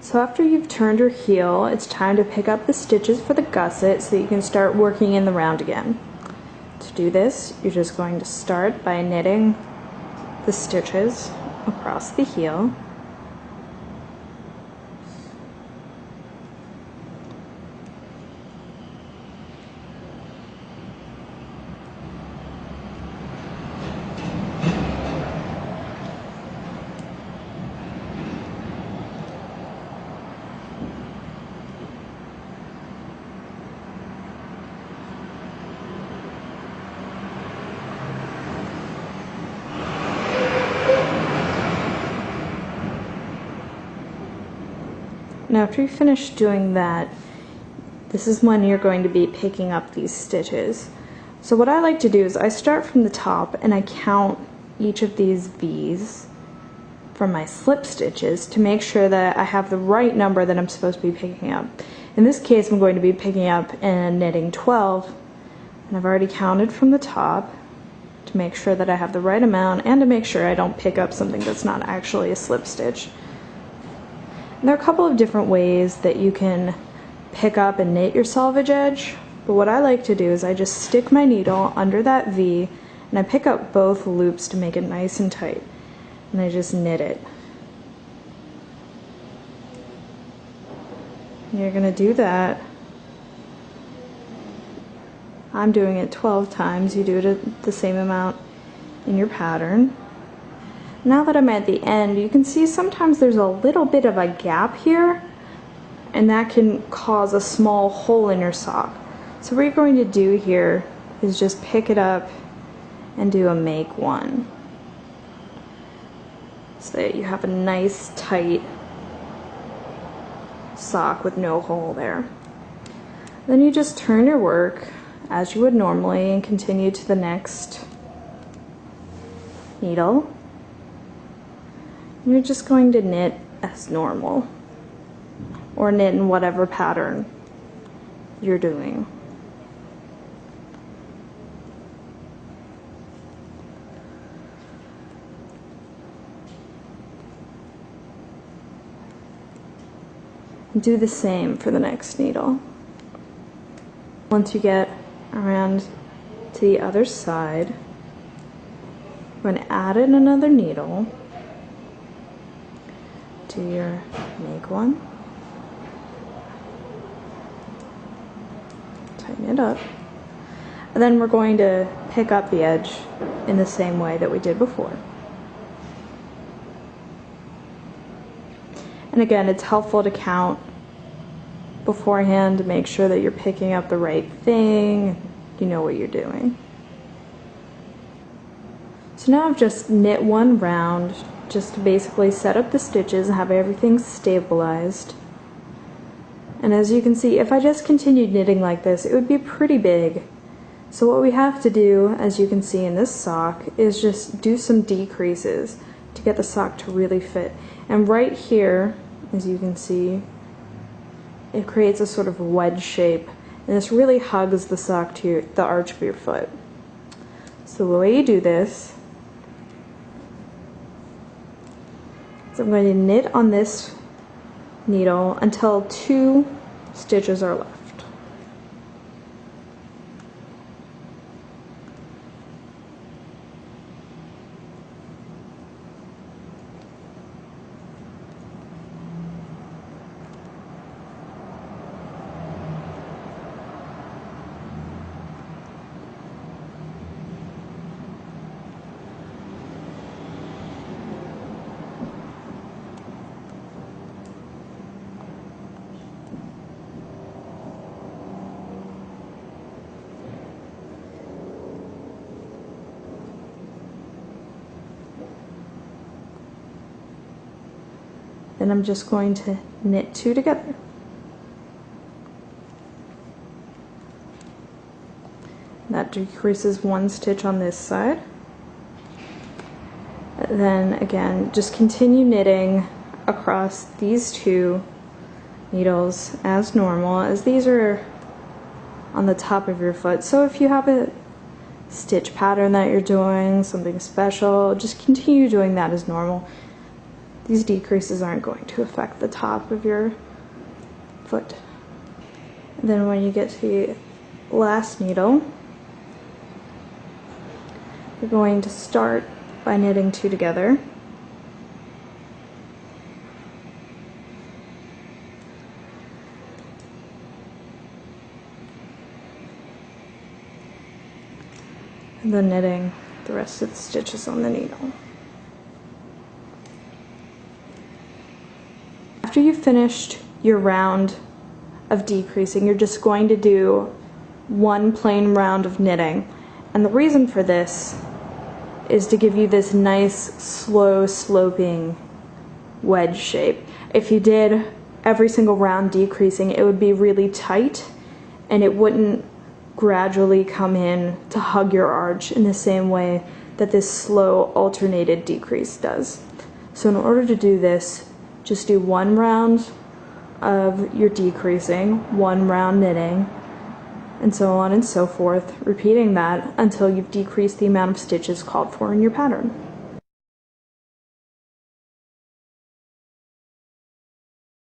So after you've turned your heel, it's time to pick up the stitches for the gusset so that you can start working in the round again. To do this, you're just going to start by knitting the stitches across the heel. Now after you finish doing that, this is when you're going to be picking up these stitches. So what I like to do is I start from the top and I count each of these V's from my slip stitches to make sure that I have the right number that I'm supposed to be picking up. In this case, I'm going to be picking up and knitting 12, and I've already counted from the top to make sure that I have the right amount and to make sure I don't pick up something that's not actually a slip stitch. And there are a couple of different ways that you can pick up and knit your selvage edge, but what I like to do is I just stick my needle under that V and I pick up both loops to make it nice and tight, and I just knit it. And you're going to do that. I'm doing it 12 times. You do it the same amount in your pattern. Now that I'm at the end, you can see sometimes there's a little bit of a gap here, and that can cause a small hole in your sock. So what you're going to do here is just pick it up and do a make one, so that you have a nice tight sock with no hole there. Then you just turn your work as you would normally and continue to the next needle. You're just going to knit as normal, or knit in whatever pattern you're doing. Do the same for the next needle. Once you get around to the other side, you're going to add in another needle. Do your make one, tighten it up, and then we're going to pick up the edge in the same way that we did before. And again, it's helpful to count beforehand to make sure that you're picking up the right thing, you know what you're doing. So now I've just knit one round just to basically set up the stitches and have everything stabilized. And as you can see, if I just continued knitting like this, it would be pretty big. So what we have to do, as you can see in this sock, is just do some decreases to get the sock to really fit. And right here, as you can see, it creates a sort of wedge shape, and this really hugs the sock to the arch of your foot. So the way you do this, so I'm going to knit on this needle until 2 stitches are left. Then I'm just going to knit 2 together. That decreases 1 stitch on this side. Then again, just continue knitting across these 2 needles as normal, as these are on the top of your foot. So if you have a stitch pattern that you're doing, something special, just continue doing that as normal. These decreases aren't going to affect the top of your foot. And then when you get to the last needle, you're going to start by knitting 2 together. And then knitting the rest of the stitches on the needle. After you've finished your round of decreasing, you're just going to do 1 plain round of knitting. And the reason for this is to give you this nice, slow, sloping wedge shape. If you did every single round decreasing, it would be really tight and it wouldn't gradually come in to hug your arch in the same way that this slow alternated decrease does. So in order to do this, just do 1 round of your decreasing, 1 round knitting, and so on and so forth, repeating that until you've decreased the amount of stitches called for in your pattern.